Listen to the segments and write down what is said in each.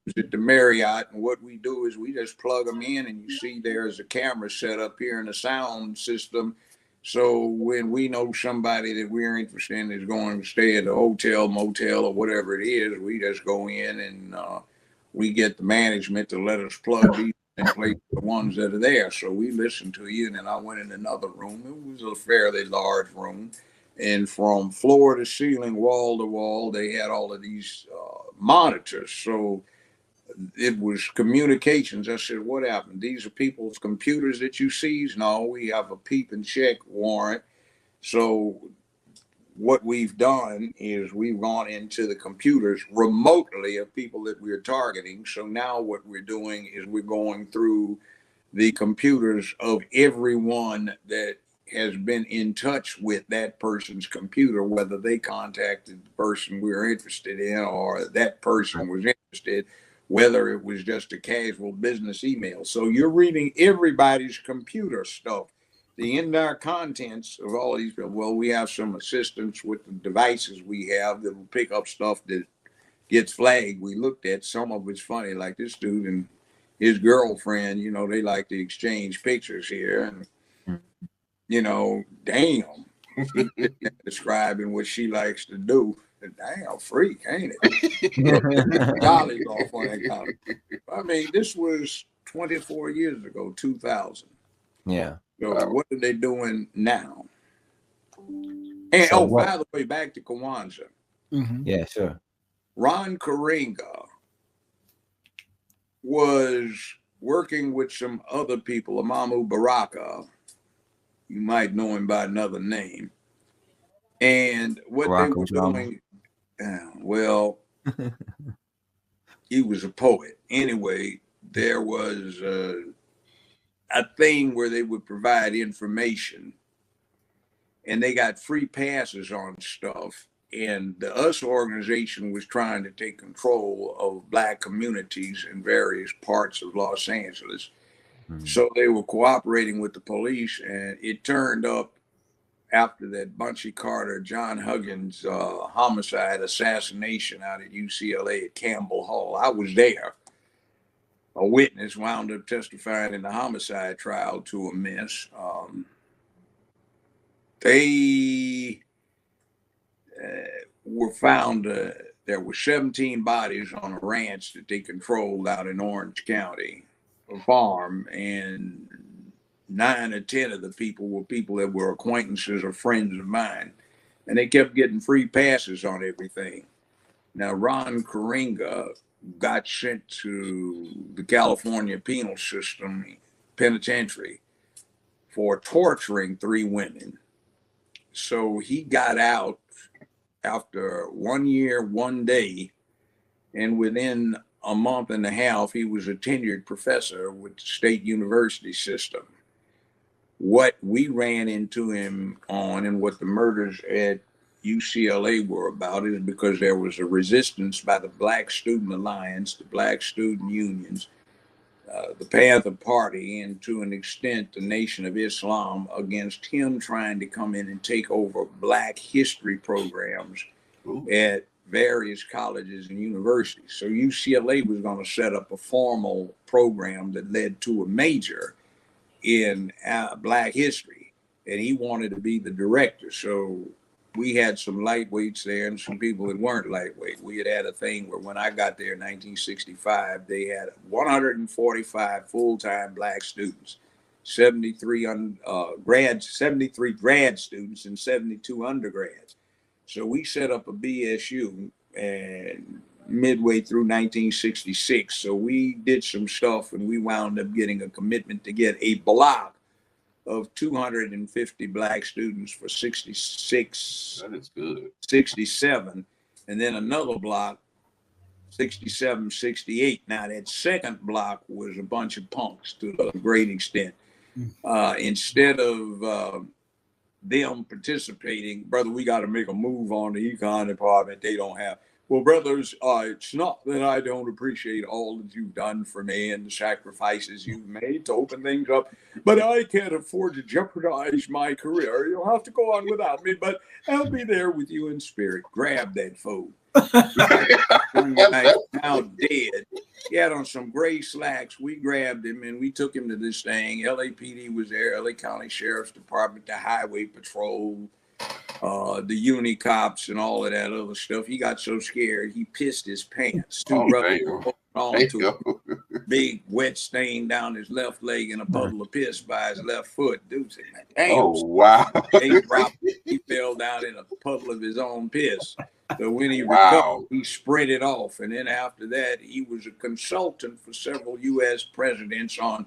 use at the Marriott, and what we do is we just plug them in, and you see there's a camera set up here in the sound system. So when we know somebody that we're interested in is going to stay at a hotel, motel, or whatever it is, we just go in and we get the management to let us plug these and play the ones that are there. So we listen to you, and then I went in another room. It was a fairly large room. And from floor to ceiling, wall to wall, they had all of these monitors. So it was communications. I said, what happened? These are people's computers that you seize? No, we have a peep and check warrant. So what we've done is we've gone into the computers remotely of people that we're targeting. So now what we're doing is we're going through the computers of everyone that has been in touch with that person's computer, whether they contacted the person we were interested in or that person was interested, whether it was just a casual business email. So you're reading everybody's computer stuff, the entire contents of all of these people. Well, we have some assistants with the devices we have that will pick up stuff that gets flagged. We looked at some of it's funny, like this dude and his girlfriend, you know, they like to exchange pictures here. And you know, damn, describing what she likes to do. Damn, freak, ain't it? Jolly's off on that comment. I mean, this was 24 years ago, 2000. Yeah. So what are they doing now? And so by the way, back to Kwanzaa. Yeah, sure. Ron Karenga was working with some other people, Amamu Baraka. You might know him by another name. And what they were doing, well, he was a poet. Anyway, there was a thing where they would provide information, and they got free passes on stuff. And the US organization was trying to take control of Black communities in various parts of Los Angeles. So they were cooperating with the police, and it turned up after that Bunchy Carter, John Huggins homicide, assassination out at UCLA at Campbell Hall. I was there. A witness wound up testifying in the homicide trial to a mess. They were found, there were 17 bodies on a ranch that they controlled out in Orange County. A farm, and 9 or 10 of the people were people that were acquaintances or friends of mine, and they kept getting free passes on everything. Now, Ron Karenga got sent to the California penal system penitentiary for torturing 3 women. So he got out after 1 year, 1 day, and within a month and a half, he was a tenured professor with the state university system. What we ran into him on and what the murders at UCLA were about is because there was a resistance by the Black Student Alliance, the Black Student Unions, the Panther Party, and to an extent, the Nation of Islam against him trying to come in and take over Black history programs at various colleges and universities. So UCLA was going to set up a formal program that led to a major in Black history, and he wanted to be the director. So we had some lightweights there and some people that weren't lightweight. We had a thing where when I got there in 1965, they had 145 full-time Black students, 73 grad students, and 72 undergrads. So we set up a BSU and midway through 1966. So we did some stuff, and we wound up getting a commitment to get a block of 250 Black students for 66. That is good. 67, and then another block, 67, 68. Now that second block was a bunch of punks to a great extent. Instead of them participating, brother, we got to make a move on the econ department. They don't have. Well, brothers, it's not that I don't appreciate all that you've done for me and the sacrifices you've made to open things up, but I can't afford to jeopardize my career. You'll have to go on without me, but I'll be there with you in spirit. Grab that fool. Now dead. He had on some gray slacks. We grabbed him and we took him to this thing. LAPD was there, LA County Sheriff's Department, the Highway Patrol, the uni cops and all of that other stuff. He got so scared he pissed his pants. Two brothers on to him. Big wet stain down his left leg and a puddle of piss by his left foot. Dude said, damn. Oh, wow. He dropped it. He fell down in a puddle of his own piss. So when he recovered, he spread it off. And then after that, he was a consultant for several U.S. presidents on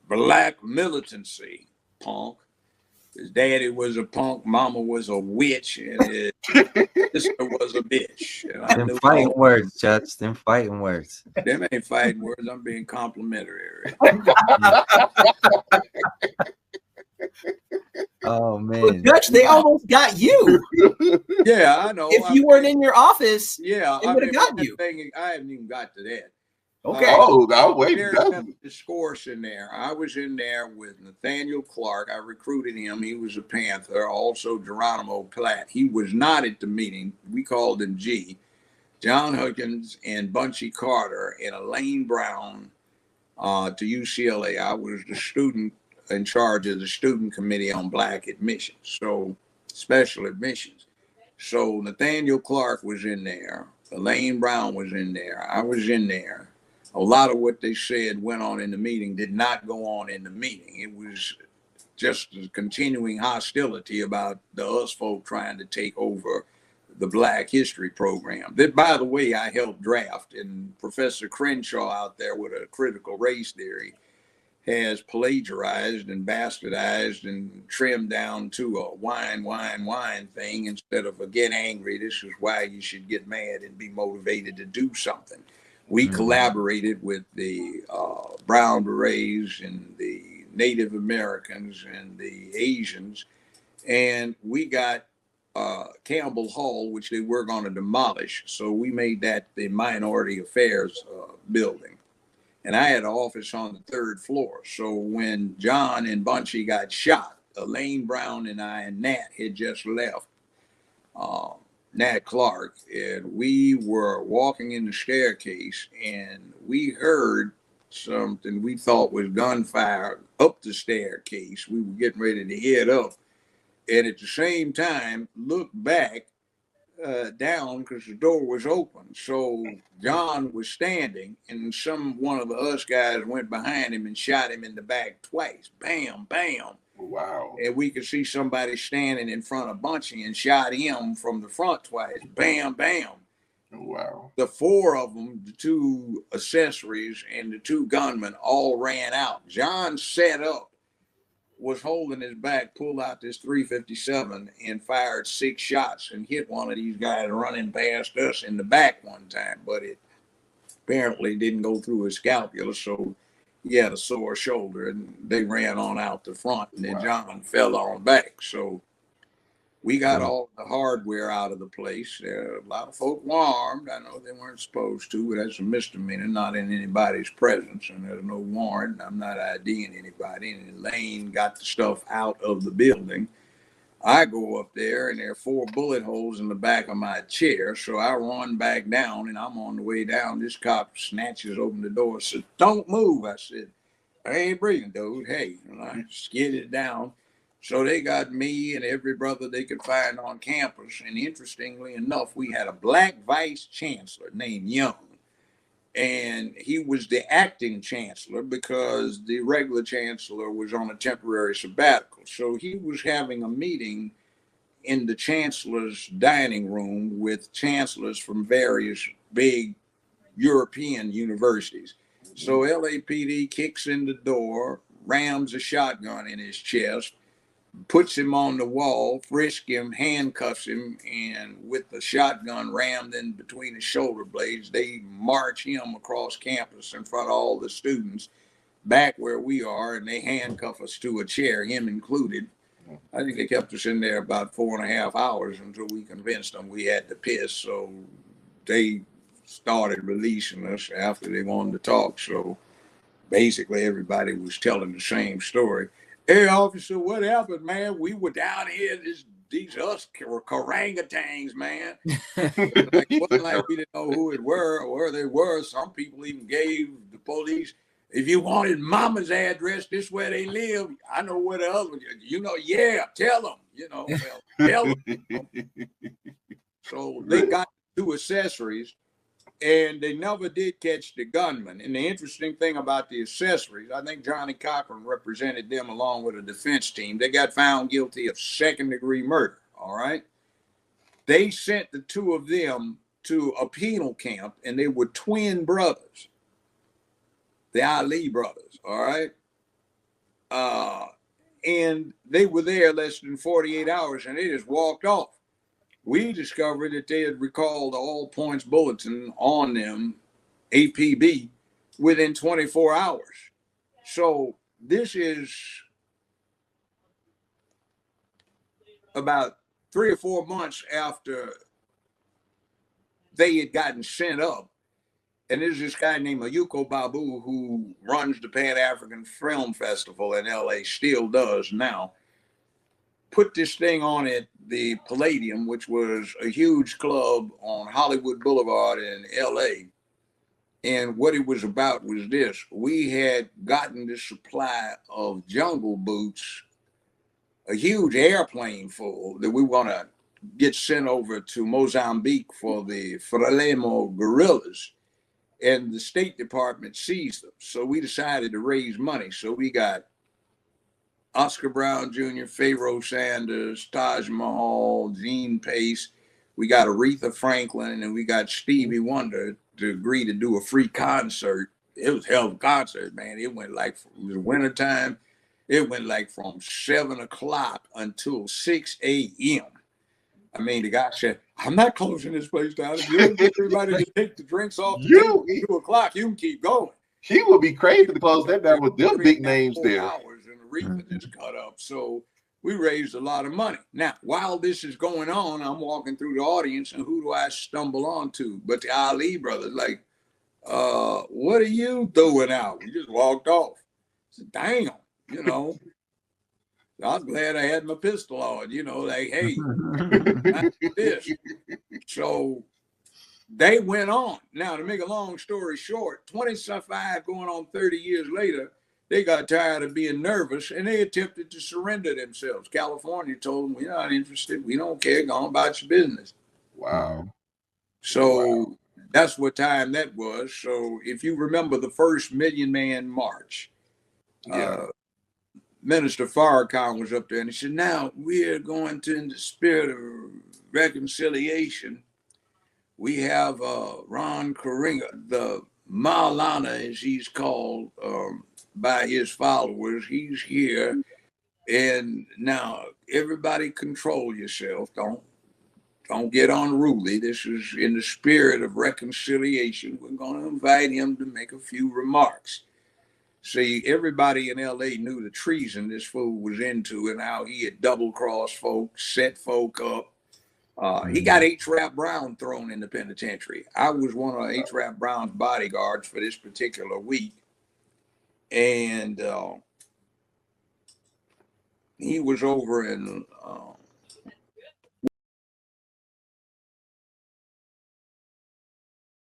black militancy, punk. His daddy was a punk, mama was a witch, and his sister was a bitch. Them fighting words, Judge. Them fighting words. Them ain't fighting words. I'm being complimentary. Oh man, well, Judge, they almost got you. Yeah, I know. If you weren't in your office, yeah, they would have got you. I haven't even got to that. Okay. I'll wait. There's discourse in there. I was in there with Nathaniel Clark. I recruited him. He was a Panther. Also, Geronimo Platt. He was not at the meeting. We called him G. John Huggins and Bunchy Carter and Elaine Brown to UCLA. I was the student in charge of the student committee on black admissions, so special admissions. So Nathaniel Clark was in there. Elaine Brown was in there. I was in there. A lot of what they said went on in the meeting did not go on in the meeting. It was just a continuing hostility about the us folk trying to take over the Black History program. That, by the way, I helped draft. And Professor Crenshaw out there with a critical race theory has plagiarized and bastardized and trimmed down to a whine thing instead of a get angry. This is why you should get mad and be motivated to do something. We collaborated with the Brown Berets and the Native Americans and the Asians, and we got Campbell Hall, which they were going to demolish. So we made that the Minority Affairs building. And I had an office on the 3rd floor. So when John and Bunchy got shot, Elaine Brown and I and Nat had just left. Nat Clark, and we were walking in the staircase and we heard something we thought was gunfire up the staircase. We were getting ready to head up, and at the same time looked back down because the door was open. So John was standing and one of the us guys went behind him and shot him in the back twice. Bam, bam. Wow. And we could see somebody standing in front of Bunchy and shot him from the front twice. Bam, bam. Wow. The 4 of them, the 2 accessories and the 2 gunmen all ran out. John set up, was holding his back, pulled out this .357 and fired 6 shots and hit one of these guys running past us in the back one time, but it apparently didn't go through his scapula, so he had a sore shoulder, and they ran on out the front, and then John fell on back. So we got all the hardware out of the place. A lot of folk were armed. I know they weren't supposed to, but that's a misdemeanor, not in anybody's presence, and there's no warrant. I'm not IDing anybody. And Elaine got the stuff out of the building. I go up there, and there are 4 bullet holes in the back of my chair. So I run back down, and I'm on the way down. This cop snatches open the door, says, "Don't move." I said, "I ain't breathing, dude. Hey," and I skidded down. So they got me and every brother they could find on campus. And interestingly enough, we had a black vice chancellor named Young. And he was the acting chancellor because the regular chancellor was on a temporary sabbatical. So he was having a meeting in the chancellor's dining room with chancellors from various big European universities. So LAPD kicks in the door, rams a shotgun in his chest, puts him on the wall, frisk him, handcuffs him, and with the shotgun rammed in between his shoulder blades, they march him across campus in front of all the students back where we are, and they handcuff us to a chair, him included. I think they kept us in there about 4.5 hours until we convinced them we had to piss. So they started releasing us after they wanted to talk. So basically everybody was telling the same story. "Hey, officer, what happened, man? We were down here. This these us were orangutans, man. Like, it wasn't like we didn't know who it were or where they were. Some people even gave the police, if you wanted mama's address, this is where they live. I know where the other one, you know, yeah, tell them, you know, well, tell them. So they got 2 accessories, and they never did catch the gunman. And the interesting thing about the accessories, I think Johnny Cochran represented them along with a defense team. They got found guilty of 2nd-degree murder, all right? They sent the 2 of them to a penal camp, and they were twin brothers, the Ali brothers, all right? And they were there less than 48 hours, and they just walked off. We discovered that they had recalled the all points bulletin on them, APB, within 24 hours. So this is about 3 or 4 months after they had gotten sent up. And there's this guy named Ayuko Babu who runs the Pan-African Film Festival in LA, still does now. Put this thing on at the Palladium, which was a huge club on Hollywood Boulevard in LA. And what it was about was this. We had gotten this supply of jungle boots, a huge airplane full that we want to get sent over to Mozambique for the Frelimo guerrillas. And the State Department seized them. So we decided to raise money. So we got Oscar Brown Jr., Pharaoh Sanders, Taj Mahal, Gene Pace. We got Aretha Franklin, and we got Stevie Wonder to agree to do a free concert. It was a hell of a concert, man. It went like, it was wintertime. It went like from 7 o'clock until 6 a.m. I mean, the guy said, I'm not closing this place down. If you don't get everybody to take the drinks off the table at 2 o'clock, you can keep going. He would be crazy to close that down with them big names there. Hours and the Rican just cut up. So we raised a lot of money. Now, while this is going on, I'm walking through the audience, and who do I stumble onto? But the Ali brothers, like, what are you doing out? We just walked off. I said, damn, you know. I was glad I had my pistol on, you know, like, hey, this. So they went on. Now, to make a long story short, 25 going on 30 years later, they got tired of being nervous, and they attempted to surrender themselves. California told them, we're not interested. We don't care. Go on about your business. Wow. So that's what time that was. So if you remember the first Million Man March, Minister Farrakhan was up there, and he said, now we're going to, in the spirit of reconciliation, we have Ron Karinga, the Maulana, as he's called by his followers. He's here. And now everybody control yourself. Don't get unruly. This is in the spirit of reconciliation. We're going to invite him to make a few remarks. See, everybody in LA knew the treason this fool was into and how he had double-crossed folk, set folk up. He got H. Rap Brown thrown in the penitentiary. I was one of H. Rap Brown's bodyguards for this particular week. And he was over in